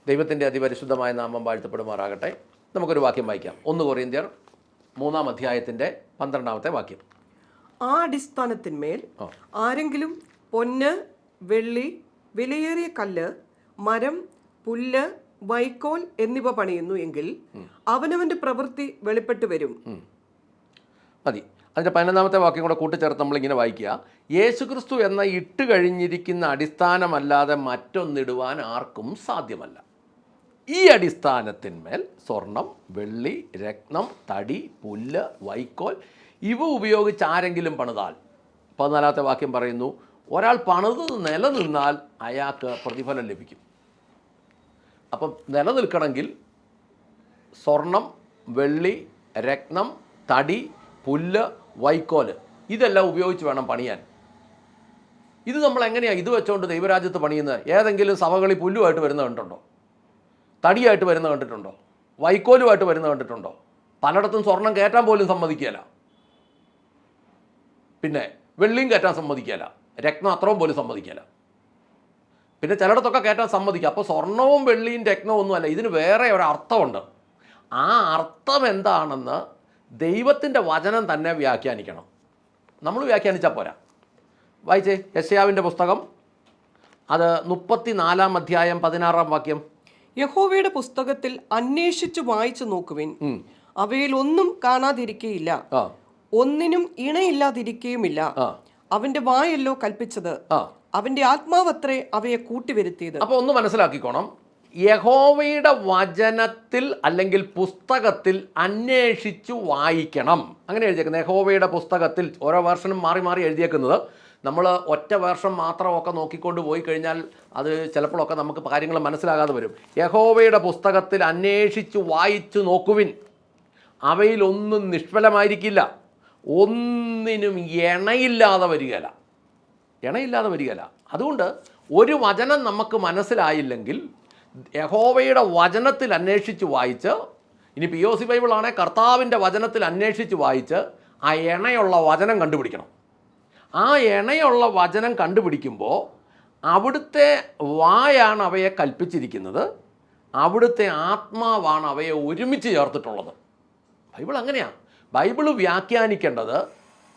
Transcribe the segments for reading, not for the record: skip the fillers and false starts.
ദൈവത്തിൻ്റെ അതിപരിശുദ്ധമായ നാമം വാഴ്ത്തപ്പെടുമാറാകട്ടെ. നമുക്കൊരു വാക്യം വായിക്കാം. 1 കൊരിന്ത്യർ 3-ാം അധ്യായത്തിൻ്റെ 12-ാമത്തെ വാക്യം. ആ അടിസ്ഥാനത്തിന്മേൽ ആരെങ്കിലും പൊന്ന്, വെള്ളി, വിലയേറിയ കല്ല്, മരം, പുല്ല്, വൈക്കോൽ എന്നിവ പണിയുന്നു എങ്കിൽ അവനവന്റെ പ്രവൃത്തി വെളിപ്പെട്ടു വരും. മതി. അതിൻ്റെ 11-ാമത്തെ വാക്യം കൂടെ കൂട്ടിച്ചേർത്ത് നമ്മളിങ്ങനെ വായിക്കുക. യേശുക്രിസ്തു എന്ന ഇട്ട് കഴിഞ്ഞിരിക്കുന്ന അടിസ്ഥാനമല്ലാതെ മറ്റൊന്നിടുവാൻ ആർക്കും സാധ്യമല്ല. ഈ അടിസ്ഥാനത്തിന്മേൽ സ്വർണം, വെള്ളി, രത്നം, തടി, പുല്ല്, വൈക്കോൽ ഇവ ഉപയോഗിച്ച് ആരെങ്കിലും പണിതാൽ, 14-ാമത്തെ വാക്യം പറയുന്നു, ഒരാൾ പണിത് നിലനിന്നാൽ അയാൾക്ക് പ്രതിഫലം ലഭിക്കും. അപ്പം നിലനിൽക്കണമെങ്കിൽ സ്വർണം, വെള്ളി, രത്നം, തടി, പുല്ല്, വൈക്കോൽ ഇതെല്ലാം ഉപയോഗിച്ച് വേണം പണിയാൻ. ഇത് നമ്മൾ എങ്ങനെയാണ് ഇത് വെച്ചുകൊണ്ട് ദൈവരാജ്യത്ത് പണിയുന്നത്? ഏതെങ്കിലും സഭകളിൽ പുല്ലുമായിട്ട് വരുന്നത് കണ്ടിട്ടുണ്ടോ? തടിയായിട്ട് വരുന്നത് കണ്ടിട്ടുണ്ടോ? വൈക്കോലുമായിട്ട് വരുന്നത് കണ്ടിട്ടുണ്ടോ? പലയിടത്തും സ്വർണം കയറ്റാൻ പോലും സമ്മതിക്കുകയില്ല, പിന്നെ വെള്ളിയും കയറ്റാൻ സമ്മതിക്കുകയില്ല, രത്നം അത്രയും പോലും സമ്മതിക്കുകയില്ല. പിന്നെ ചിലയിടത്തൊക്കെ കയറ്റാൻ സമ്മതിക്കുക. അപ്പോൾ സ്വർണവും വെള്ളിയും രത്നവും ഒന്നുമല്ല, ഇതിന് വേറെ ഒരു അർത്ഥമുണ്ട്. ആ അർത്ഥം എന്താണെന്ന് ദൈവത്തിൻ്റെ വചനം തന്നെ വ്യാഖ്യാനിക്കണം. നമ്മൾ വ്യാഖ്യാനിച്ചാൽ പോരാ. വായിച്ചേ, യെശയ്യാവിൻ്റെ പുസ്തകം, അത് 34-ാം അധ്യായം 16-ാം വാക്യം. യഹോവയുടെ പുസ്തകത്തിൽ അന്വേഷിച്ചു വായിച്ചു നോക്കുവിൻ, അവയിൽ ഒന്നും കാണാതിരിക്കയില്ല, ഒന്നിനും ഇണയില്ലാതിരിക്കുകയുമില്ല. അവന്റെ വായല്ലോ കൽപ്പിച്ചത്, അവന്റെ ആത്മാവത്രേ അവയെ കൂട്ടിവരുത്തിയത്. അപ്പോൾ ഒന്ന് മനസ്സിലാക്കിക്കോണം, യഹോവയുടെ വചനത്തിൽ അല്ലെങ്കിൽ പുസ്തകത്തിൽ അന്വേഷിച്ചു വായിക്കണം. അങ്ങനെ എഴുതിയേക്കുന്നത് യഹോവയുടെ പുസ്തകത്തിൽ. ഓരോ വേർഷനും മാറി മാറി എഴുതിയേക്കുന്നത്. നമ്മൾ ഒറ്റ വേർഷൻ മാത്രമൊക്കെ നോക്കിക്കൊണ്ട് പോയി കഴിഞ്ഞാൽ അത് ചിലപ്പോഴൊക്കെ നമുക്ക് കാര്യങ്ങൾ മനസ്സിലാകാതെ വരും. യഹോവയുടെ പുസ്തകത്തിൽ അന്വേഷിച്ചു വായിച്ചു നോക്കുവിൻ, അവയിലൊന്നും നിഷ്ഫലമായിരിക്കില്ല, ഒന്നിനും ഇണയില്ലാതെ വരികയില്ല. ഇണയില്ലാതെ വരികയില്ല. അതുകൊണ്ട് ഒരു വചനം നമുക്ക് മനസ്സിലായില്ലെങ്കിൽ യഹോവയുടെ വചനത്തിൽ അന്വേഷിച്ച് വായിച്ച്, ഇനി POC ബൈബിളാണെ കർത്താവിൻ്റെ വചനത്തിൽ അന്വേഷിച്ച് വായിച്ച് ആ ഇണയുള്ള വചനം കണ്ടുപിടിക്കണം. ആ ഇണയുള്ള വചനം കണ്ടുപിടിക്കുമ്പോൾ അവിടുത്തെ വായാണ് അവയെ കൽപ്പിച്ചിരിക്കുന്നത്, അവിടുത്തെ ആത്മാവാണ് അവയെ ഒരുമിച്ച് ചേർത്തിട്ടുള്ളത്. ബൈബിൾ അങ്ങനെയാണ്. ബൈബിൾ വ്യാഖ്യാനിക്കേണ്ടത്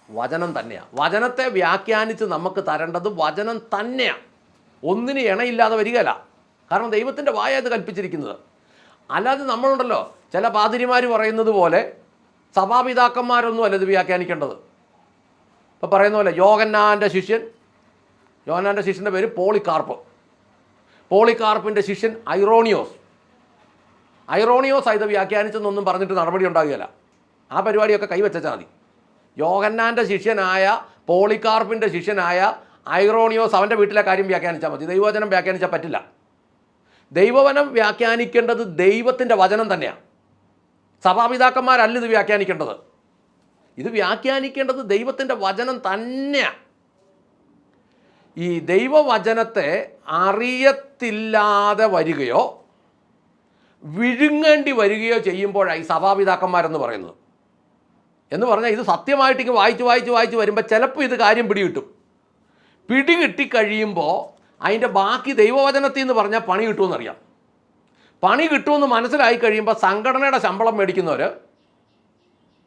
വചനം തന്നെയാണ്. വചനത്തെ വ്യാഖ്യാനിച്ച് നമുക്ക് തരേണ്ടത് വചനം തന്നെയാണ്. ഒന്നിന് ഇണയില്ലാതെ വരികയില്ല. കാരണം ദൈവത്തിൻ്റെ വായ അത് കൽപ്പിച്ചിരിക്കുന്നത്. അല്ലാതെ നമ്മളുണ്ടല്ലോ, ചില പാതിരിമാർ പറയുന്നത് പോലെ സഭാപിതാക്കന്മാരൊന്നും അല്ല ഇത് വ്യാഖ്യാനിക്കേണ്ടത്. ഇപ്പോൾ പറയുന്ന പോലെ യോഹന്നാൻ്റെ ശിഷ്യൻ്റെ പേര് പോളികാർപ്പ്. പോളികാർപ്പിൻ്റെ ശിഷ്യൻ ഐറോണിയോസ് ഇത് വ്യാഖ്യാനിച്ചെന്നൊന്നും പറഞ്ഞിട്ട് നടപടി ഉണ്ടാകുകയില്ല. ആ പരിപാടിയൊക്കെ കൈവച്ചാൽ മതി. യോഹന്നാൻ്റെ ശിഷ്യനായ പോളികാർപ്പിൻ്റെ ശിഷ്യനായ ഐറോണിയോസ് അവൻ്റെ വീട്ടിലെ കാര്യം വ്യാഖ്യാനിച്ചാൽ മതി. ദൈവവചനം വ്യാഖ്യാനിച്ചാൽ പറ്റില്ല. ദൈവവചനം വ്യാഖ്യാനിക്കേണ്ടത് ദൈവത്തിൻ്റെ വചനം തന്നെയാണ്. സഭാപിതാക്കന്മാരല്ല ഇത് വ്യാഖ്യാനിക്കേണ്ടത്. ഇത് വ്യാഖ്യാനിക്കേണ്ടത് ദൈവത്തിൻ്റെ വചനം തന്നെയാണ്. ഈ ദൈവവചനത്തെ അറിയത്തില്ലാതെ വരികയോ വിഴുങ്ങേണ്ടി വരികയോ ചെയ്യുമ്പോഴാണ് ഈ സഭാപിതാക്കന്മാരെന്ന് പറയുന്നത്. എന്ന് പറഞ്ഞാൽ ഇത് സത്യമായിട്ട് വായിച്ച് വരുമ്പോൾ ചിലപ്പോൾ ഇത് കാര്യം പിടികിട്ടിക്കഴിയുമ്പോൾ അതിൻ്റെ ബാക്കി ദൈവവചനത്തിൽ നിന്ന് പറഞ്ഞാൽ പണി കിട്ടുമെന്നറിയാം. പണി കിട്ടുമെന്ന് മനസ്സിലായി കഴിയുമ്പോൾ സംഘടനയുടെ ശമ്പളം മേടിക്കുന്നവർ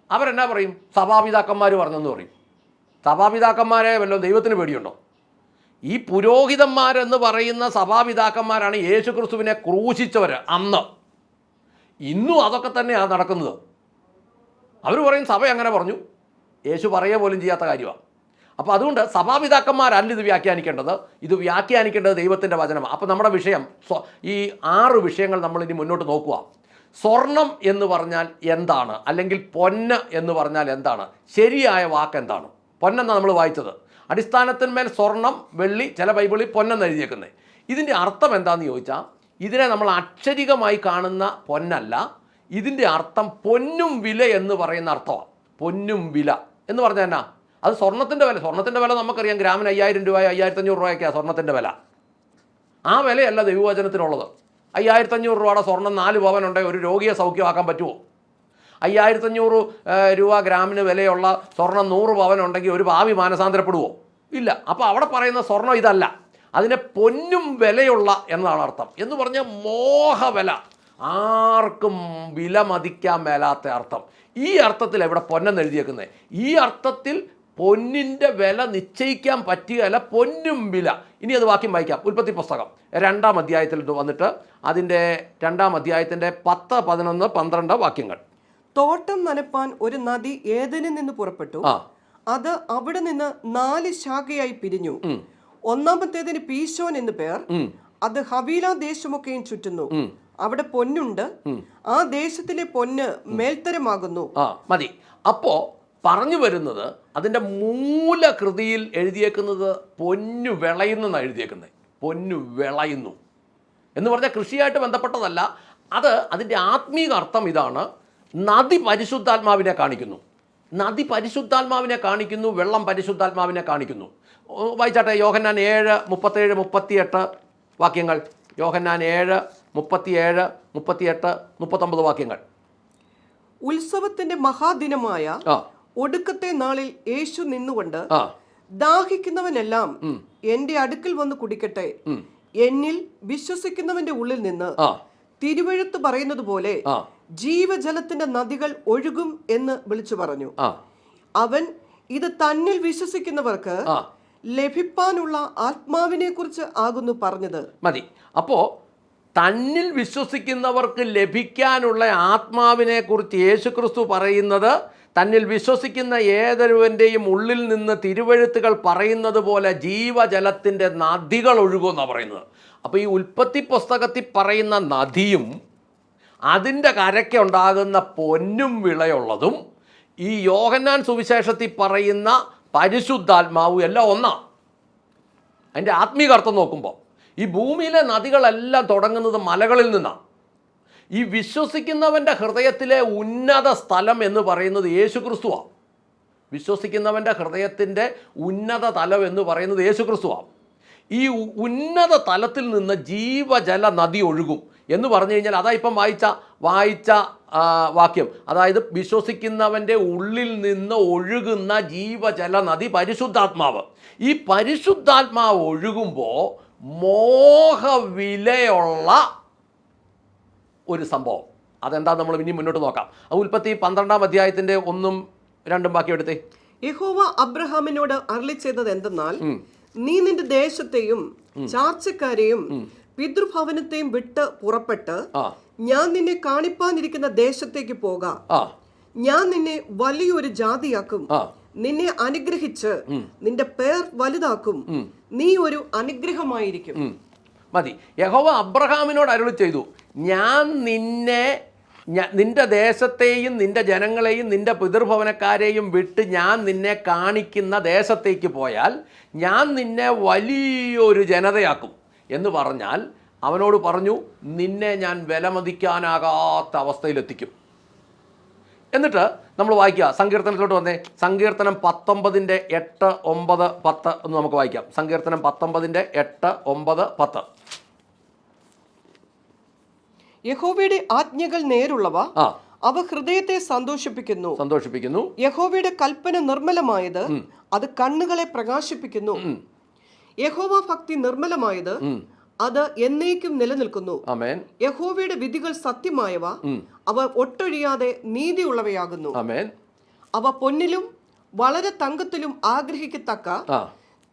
അവരെന്നാ പറയും? സഭാപിതാക്കന്മാർ പറഞ്ഞെന്ന് പറയും. സഭാപിതാക്കന്മാരെ വല്ലതും ദൈവത്തിന് പേടിയുണ്ടോ? ഈ പുരോഹിതന്മാരെന്ന് പറയുന്ന സഭാപിതാക്കന്മാരാണ് യേശുക്രിസ്തുവിനെ ക്രൂശിച്ചവർ അന്ന്. ഇന്നും അതൊക്കെ തന്നെയാണ് നടക്കുന്നത്. അവർ പറയും സഭ അങ്ങനെ പറഞ്ഞു, യേശു പറയുക പോലും ചെയ്യാത്ത കാര്യമാണ്. അപ്പോൾ അതുകൊണ്ട് സഭാപിതാക്കന്മാരല്ല ഇത് വ്യാഖ്യാനിക്കേണ്ടത്, ഇത് വ്യാഖ്യാനിക്കേണ്ടത് ദൈവത്തിൻ്റെ വചനമാണ്. അപ്പോൾ നമ്മുടെ വിഷയം ഈ 6 വിഷയങ്ങൾ നമ്മളിനി മുന്നോട്ട് നോക്കുക. സ്വർണം എന്ന് പറഞ്ഞാൽ എന്താണ്? അല്ലെങ്കിൽ പൊന്ന് എന്ന് പറഞ്ഞാൽ എന്താണ്? ശരിയായ വാക്ക് എന്താണ്? പൊന്നെന്നാണ് നമ്മൾ വായിച്ചത്. അടിസ്ഥാനത്തിന്മേൽ സ്വർണം, വെള്ളി, ചില ബൈബിളിൽ പൊന്നെന്ന് എഴുതിയേക്കുന്നത്. ഇതിൻ്റെ അർത്ഥം എന്താണെന്ന് ചോദിച്ചാൽ, ഇതിനെ നമ്മൾ അക്ഷരികമായി കാണുന്ന പൊന്നല്ല, ഇതിൻ്റെ അർത്ഥം പൊന്നും വില എന്ന് പറയുന്ന അർത്ഥമാണ്. പൊന്നും വില എന്ന് പറഞ്ഞാൽ എന്നാ? അത് സ്വർണത്തിൻ്റെ വില നമുക്കറിയാം. ഗ്രാമിന് 5000 രൂപ 5500 രൂപയൊക്കെയാണ് സ്വർണത്തിൻ്റെ വില. ആ വിലയല്ല ദൈവവചനത്തിനുള്ളത്. 5500 രൂപയുടെ സ്വർണം 4 പവനുണ്ടെങ്കിൽ ഒരു രോഗിയെ സൗഖ്യമാക്കാൻ പറ്റുമോ? 5500 രൂപ ഗ്രാമിന് വിലയുള്ള സ്വർണം 100 പവനുണ്ടെങ്കിൽ ഒരു ഭാവി മാനസാന്തരപ്പെടുമോ? ഇല്ല. അപ്പോൾ അവിടെ പറയുന്ന സ്വർണം ഇതല്ല. അതിനെ പൊന്നും വിലയുള്ള എന്നാണ് അർത്ഥം. എന്ന് പറഞ്ഞാൽ മോഹവില, ആർക്കും വില മതിക്കാൻ മേലാത്ത അർത്ഥം. ഈ അർത്ഥത്തിൽ എവിടെ പൊന്നെന്ന് എഴുതിയേക്കുന്നത്? ഈ അർത്ഥത്തിൽ പൊന്നിൻ്റെ വില നിശ്ചയിക്കാൻ പറ്റുകയല്ല, പൊന്നും വില. ഇനി അത് വാക്യം വായിക്കാം. ഉൽപ്പത്തി പുസ്തകം 2-ാം അധ്യായത്തിൽ വന്നിട്ട് അതിൻ്റെ 2-ാം അധ്യായത്തിൻ്റെ 10, 11, 12 വാക്യങ്ങൾ. തോട്ടം നനപ്പാൻ ഒരു നദി ഏദനിൽ നിന്ന് പുറപ്പെട്ടു. അത് അവിടെ നിന്ന് 4 ശാഖയായി പിരിഞ്ഞു. ഒന്നാമത്തേതിന് പീശോൻ എന്ന് പേർ. അത് ഹവീല ദേശമൊക്കെയും ചുറ്റുന്നു. അവിടെ പൊന്നുണ്ട്. ആ ദേശത്തിലെ പൊന്ന് മേൽത്തരമാകുന്നു. മതി. അപ്പോ പറഞ്ഞു വരുന്നത്, അതിൻ്റെ മൂലകൃതിയിൽ എഴുതിയേക്കുന്നത് പൊന്നു വിളയുന്നെന്നാണ് എഴുതിയേക്കുന്നത്. പൊന്നു വിളയുന്നു എന്ന് പറഞ്ഞാൽ കൃഷിയായിട്ട് ബന്ധപ്പെട്ടതല്ല. അതിൻ്റെ ആത്മീക അർത്ഥം ഇതാണ്. നദി പരിശുദ്ധാത്മാവിനെ കാണിക്കുന്നു. നദി പരിശുദ്ധാത്മാവിനെ കാണിക്കുന്നു. വെള്ളം പരിശുദ്ധാത്മാവിനെ കാണിക്കുന്നു. വായിച്ചാട്ടെ, യോഹന്നാൻ 7, 37, 38 വാക്യങ്ങൾ. യോഹന്നാൻ 7, 37, 38, 39 വാക്യങ്ങൾ. ഉത്സവത്തിന്റെ മഹാദിനമായ ഒടുക്കത്തെ നാളിൽ യേശു നിന്നുകൊണ്ട്, ദാഹിക്കുന്നവനെല്ലാം എന്റെ അടുക്കൽ വന്ന് കുടിക്കട്ടെ, എന്നിൽ വിശ്വസിക്കുന്നവന്റെ ഉള്ളിൽ നിന്ന് തിരുവെഴുത്ത് പറയുന്നത് പോലെ ജീവജലത്തിന്റെ നദികൾ ഒഴുകും എന്ന് വിളിച്ചു പറഞ്ഞു. അവൻ ഇത് തന്നിൽ വിശ്വസിക്കുന്നവർക്ക് ലഭിപ്പാനുള്ള ആത്മാവിനെ കുറിച്ച് ആകുന്നു പറഞ്ഞത്. മതി. അപ്പോ തന്നിൽ വിശ്വസിക്കുന്നവർക്ക് ലഭിക്കാനുള്ള ആത്മാവിനെ കുറിച്ച് യേശുക്രിസ്തു പറയുന്നത്, തന്നിൽ വിശ്വസിക്കുന്ന ഏതൊരുവൻ്റെയും ഉള്ളിൽ നിന്ന് തിരുവെഴുത്തുകൾ പറയുന്നത് പോലെ ജീവജലത്തിൻ്റെ നദികൾ ഒഴുകുമെന്നാണ് പറയുന്നത്. അപ്പോൾ ഈ ഉൽപ്പത്തി പുസ്തകത്തിൽ പറയുന്ന നദിയും അതിൻ്റെ കരയ്ക്കുണ്ടാകുന്ന പൊന്നും വിളയുള്ളതും ഈ യോഹന്നാൻ സുവിശേഷത്തിൽ പറയുന്ന പരിശുദ്ധാത്മാവും എല്ലാം ഒന്നാണ്. അതിൻ്റെ ആത്മീക അർത്ഥം നോക്കുമ്പോൾ ഈ ഭൂമിയിലെ നദികളെല്ലാം തുടങ്ങുന്നത് മലകളിൽ നിന്നാണ്. ഈ വിശ്വസിക്കുന്നവൻ്റെ ഹൃദയത്തിലെ ഉന്നത സ്ഥലം എന്ന് പറയുന്നത് യേശുക്രിസ്തുവാണ്. വിശ്വസിക്കുന്നവൻ്റെ ഹൃദയത്തിൻ്റെ ഉന്നത തലം എന്ന് പറയുന്നത് യേശുക്രിസ്തുവാണ്. ഈ ഉന്നത തലത്തിൽ നിന്ന് ജീവജല നദി ഒഴുകും എന്ന് പറഞ്ഞു കഴിഞ്ഞാൽ അതാ ഇപ്പം വായിച്ച വാക്യം. അതായത് വിശ്വസിക്കുന്നവൻ്റെ ഉള്ളിൽ നിന്ന് ഒഴുകുന്ന ജീവജല നദി പരിശുദ്ധാത്മാവ്. ഈ പരിശുദ്ധാത്മാവ് ഒഴുകുമ്പോൾ മോഹവിലയുള്ള ഒരു സംഭവം. അതെന്താ നമ്മൾ ഇനി മുന്നോട്ട് നോക്കാം. ഉൽപ്പത്തി 12-ാം അധ്യായത്തിൻ്റെ 1, 2 വാക്യം എടുത്തേ. യഹോവ അബ്രഹാമിനോട് അരുളി ചെയ്തത് എന്തെന്നാൽ, നീ നിന്റെ ദേശത്തെയും ചാർച്ചക്കാരെയും പിതൃഭവനത്തെയും വിട്ട് പുറപ്പെട്ട് ഞാൻ നിന്നെ കാണിപ്പാനിരിക്കുന്ന ദേശത്തേക്ക് പോക. ഞാൻ നിന്നെ വലിയൊരു ജാതിയാക്കും, നിന്നെ അനുഗ്രഹിച്ച് നിന്റെ പേർ വലുതാക്കും, നീ ഒരു അനുഗ്രഹമായിരിക്കും. മതി. യഹോവ അബ്രഹാമിനോട് അരുളി ചെയ്തു, ഞാൻ നിന്റെ ദേശത്തെയും നിന്റെ ജനങ്ങളെയും നിന്റെ പിതൃഭവനക്കാരെയും വിട്ട് ഞാൻ നിന്നെ കാണിക്കുന്ന ദേശത്തേക്ക് പോയാൽ ഞാൻ നിന്നെ വലിയൊരു ജനതയാക്കും എന്ന് പറഞ്ഞാൽ അവനോട് പറഞ്ഞു, നിന്നെ ഞാൻ വിലമതിക്കാനാകാത്ത അവസ്ഥയിലെത്തിക്കും. എന്നിട്ട് നമ്മൾ വായിക്കുക, സങ്കീർത്തനത്തിലോട്ട് വന്നേ. സങ്കീർത്തനം 19-ന്റെ 8, 9, 10 എന്ന് നമുക്ക് വായിക്കാം. സങ്കീർത്തനം 19-ന്റെ 8, 9, 10. യഹോവയുടെ ആജ്ഞകൾ നേരുള്ളവ, അവ ഹൃദയത്തെ സന്തോഷിപ്പിക്കുന്നു. യഹോവയുടെ കൽപ്പന നിർമ്മലമായത്, അത് കണ്ണുകളെ പ്രകാശിപ്പിക്കുന്നു. യഹോവ ഭക്തി നിർമ്മലമായത്, അത് എന്നേക്കും നിലനിൽക്കുന്നു. യഹോവയുടെ വിധികൾ സത്യമായവ, അവ ഒട്ടൊഴിയാതെ നീതിയുള്ളവയാകുന്നു. അവ പൊന്നിലും വളരെ തങ്കത്തിലും ആഗ്രഹിക്കത്തക്ക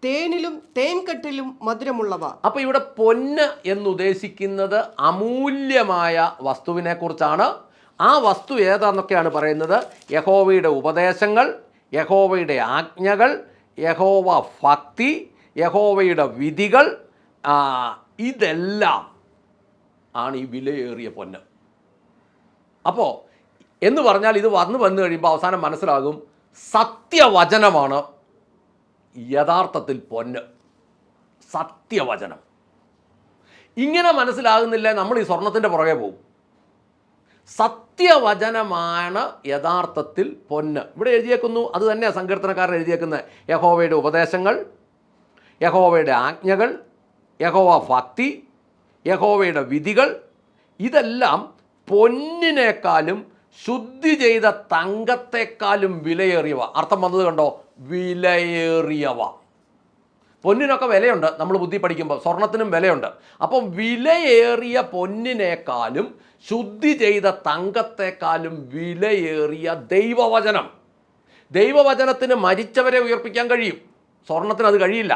തേനിലും തേൻകട്ടിലും മധുരമുള്ളവ. അപ്പൊ ഇവിടെ പൊന്ന് എന്നുദ്ദേശിക്കുന്നത് അമൂല്യമായ വസ്തുവിനെ കുറിച്ചാണ്. ആ വസ്തു ഏതാന്നൊക്കെയാണ് പറയുന്നത്. യഹോവയുടെ ഉപദേശങ്ങൾ, യഹോവയുടെ ആജ്ഞകൾ, യഹോവ ഭക്തി, യഹോവയുടെ വിധികൾ, ഇതെല്ലാം ആണ് ഈ വിലയേറിയ പൊന്ന്. അപ്പോൾ എന്ന് പറഞ്ഞാൽ ഇത് വന്നു കഴിയുമ്പോൾ അവസാനം മനസ്സിലാകും, സത്യവചനമാണ് യഥാർത്ഥത്തിൽ പൊന്ന്. സത്യവചനം ഇങ്ങനെ മനസ്സിലാകുന്നില്ല, നമ്മൾ ഈ സ്വർണത്തിൻ്റെ പുറകെ പോകും. സത്യവചനമാണ് യഥാർത്ഥത്തിൽ പൊന്ന്. ഇവിടെ എഴുതിയേക്കുന്നു, അത് തന്നെയാണ് സങ്കീർത്തനക്കാരൻ എഴുതിയേക്കുന്നത്. യഹോവയുടെ ഉപദേശങ്ങൾ, യഹോവയുടെ ആജ്ഞകൾ, യഹോവ ഭക്തി, യഹോവയുടെ വിധികൾ, ഇതെല്ലാം പൊന്നിനേക്കാളും ശുദ്ധി ചെയ്ത തങ്കത്തെക്കാളും വിലയേറിയവ. അർത്ഥം വന്നത് കണ്ടോ? വിലയേറിയവ. പൊന്നിനൊക്കെ വിലയുണ്ട്, നമ്മൾ ബുദ്ധി പഠിക്കുമ്പോൾ സ്വർണത്തിനും വിലയുണ്ട്. അപ്പം വിലയേറിയ പൊന്നിനേക്കാളും ശുദ്ധി ചെയ്ത തങ്കത്തെക്കാളും വിലയേറിയ ദൈവവചനം. ദൈവവചനത്തിന് മരിച്ചവരെ ഉയർപ്പിക്കാൻ കഴിയും, സ്വർണത്തിന് അത് കഴിയില്ല.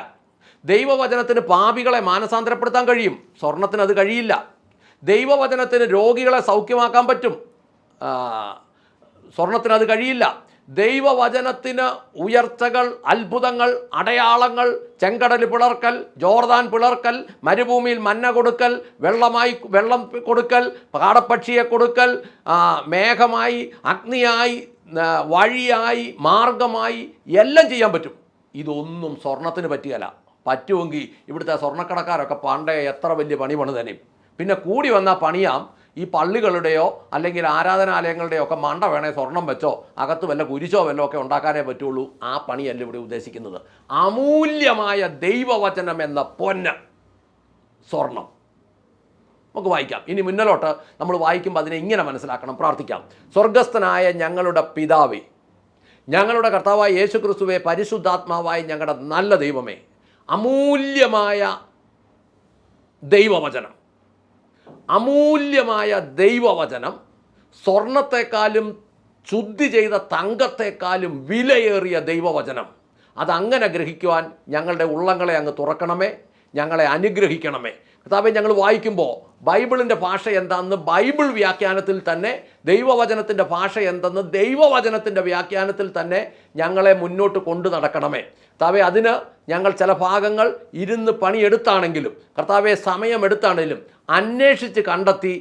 ദൈവവചനത്തിന് പാപികളെ മാനസാന്തരപ്പെടുത്താൻ കഴിയും, സ്വർണത്തിന് അത് കഴിയില്ല. ദൈവവചനത്തിന് രോഗികളെ സൗഖ്യമാക്കാൻ പറ്റും, സ്വർണത്തിന് അത് കഴിയില്ല. ദൈവവചനത്തിന് ഉയർച്ചകൾ, അത്ഭുതങ്ങൾ, അടയാളങ്ങൾ, ചെങ്കടൽ പിളർക്കൽ, ജോർദാൻ പിളർക്കൽ, മരുഭൂമിയിൽ മന്ന കൊടുക്കൽ, വെള്ളം കൊടുക്കൽ, കാടപ്പക്ഷിയെ കൊടുക്കൽ, മേഘമായി, അഗ്നിയായി, വഴിയായി, മാർഗമായി എല്ലാം ചെയ്യാൻ പറ്റും. ഇതൊന്നും സ്വർണത്തിന് പറ്റുകയില്ല. പറ്റുമെങ്കിൽ ഇവിടുത്തെ സ്വർണ്ണക്കടക്കാരൊക്കെ പണ്ടേ എത്ര വലിയ പണി തന്നെയും. പിന്നെ കൂടി വന്ന പണിയാം ഈ പള്ളികളുടെയോ അല്ലെങ്കിൽ ആരാധനാലയങ്ങളുടെയോ ഒക്കെ മണ്ട വേണേൽ സ്വർണം വെച്ചോ അകത്ത് വല്ല കുരിശോ വല്ലോ ഒക്കെ ഉണ്ടാക്കാനേ പറ്റുള്ളൂ. ആ പണിയല്ല ഇവിടെ ഉദ്ദേശിക്കുന്നത്. അമൂല്യമായ ദൈവവചനം എന്ന പൊന്ന് സ്വർണം. നമുക്ക് വായിക്കാം. ഇനി മുന്നിലോട്ട് നമ്മൾ വായിക്കുമ്പോൾ അതിനെ ഇങ്ങനെ മനസ്സിലാക്കണം, പ്രാർത്ഥിക്കാം. സ്വർഗസ്ഥനായ ഞങ്ങളുടെ പിതാവേ, ഞങ്ങളുടെ കർത്താവായ യേശു ക്രിസ്തുവേ, പരിശുദ്ധാത്മാവായ ഞങ്ങളുടെ നല്ല ദൈവമേ, അമൂല്യമായ ദൈവവചനം, അമൂല്യമായ ദൈവവചനം, സ്വർണത്തെക്കാളും ശുദ്ധി ചെയ്ത തങ്കത്തെക്കാളും വിലയേറിയ ദൈവവചനം, അതങ്ങനെ ഗ്രഹിക്കുവാൻ ഞങ്ങളുടെ ഉള്ളങ്ങളെ അങ്ങ് തുറക്കണമേ, ഞങ്ങളെ അനുഗ്രഹിക്കണമേ. കർത്താവേ, ഞങ്ങൾ വായിക്കുമ്പോൾ ബൈബിളിൻ്റെ ഭാഷ എന്താണെന്ന് ബൈബിൾ വ്യാഖ്യാനത്തിൽ തന്നെ, ദൈവവചനത്തിൻ്റെ ഭാഷ എന്തെന്ന് ദൈവവചനത്തിൻ്റെ വ്യാഖ്യാനത്തിൽ തന്നെ ഞങ്ങളെ മുന്നോട്ട് കൊണ്ടു നടക്കണമേ. കർത്താവേ, അതിന് ഞങ്ങൾ ചില ഭാഗങ്ങൾ ഇരുന്ന് പണിയെടുത്താണെങ്കിലും, കർത്താവെ സമയമെടുത്താണെങ്കിലും അന്വേഷിച്ച് കണ്ടെത്തി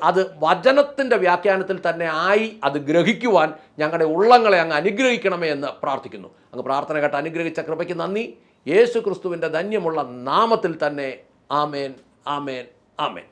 അത് വചനത്തിൻ്റെ വ്യാഖ്യാനത്തിൽ തന്നെ ആയി അത് ഗ്രഹിക്കുവാൻ ഞങ്ങളുടെ ഉള്ളങ്ങളെ അങ്ങ് അനുഗ്രഹിക്കണമേ എന്ന് പ്രാർത്ഥിക്കുന്നു. അങ്ങ് പ്രാർത്ഥന കേട്ട് അനുഗ്രഹിച്ച കൃപയ്ക്ക് നന്ദി. യേശു ക്രിസ്തുവിൻ്റെ ധന്യമുള്ള നാമത്തിൽ തന്നെ. ആമേൻ, ആമേൻ, ആമേൻ.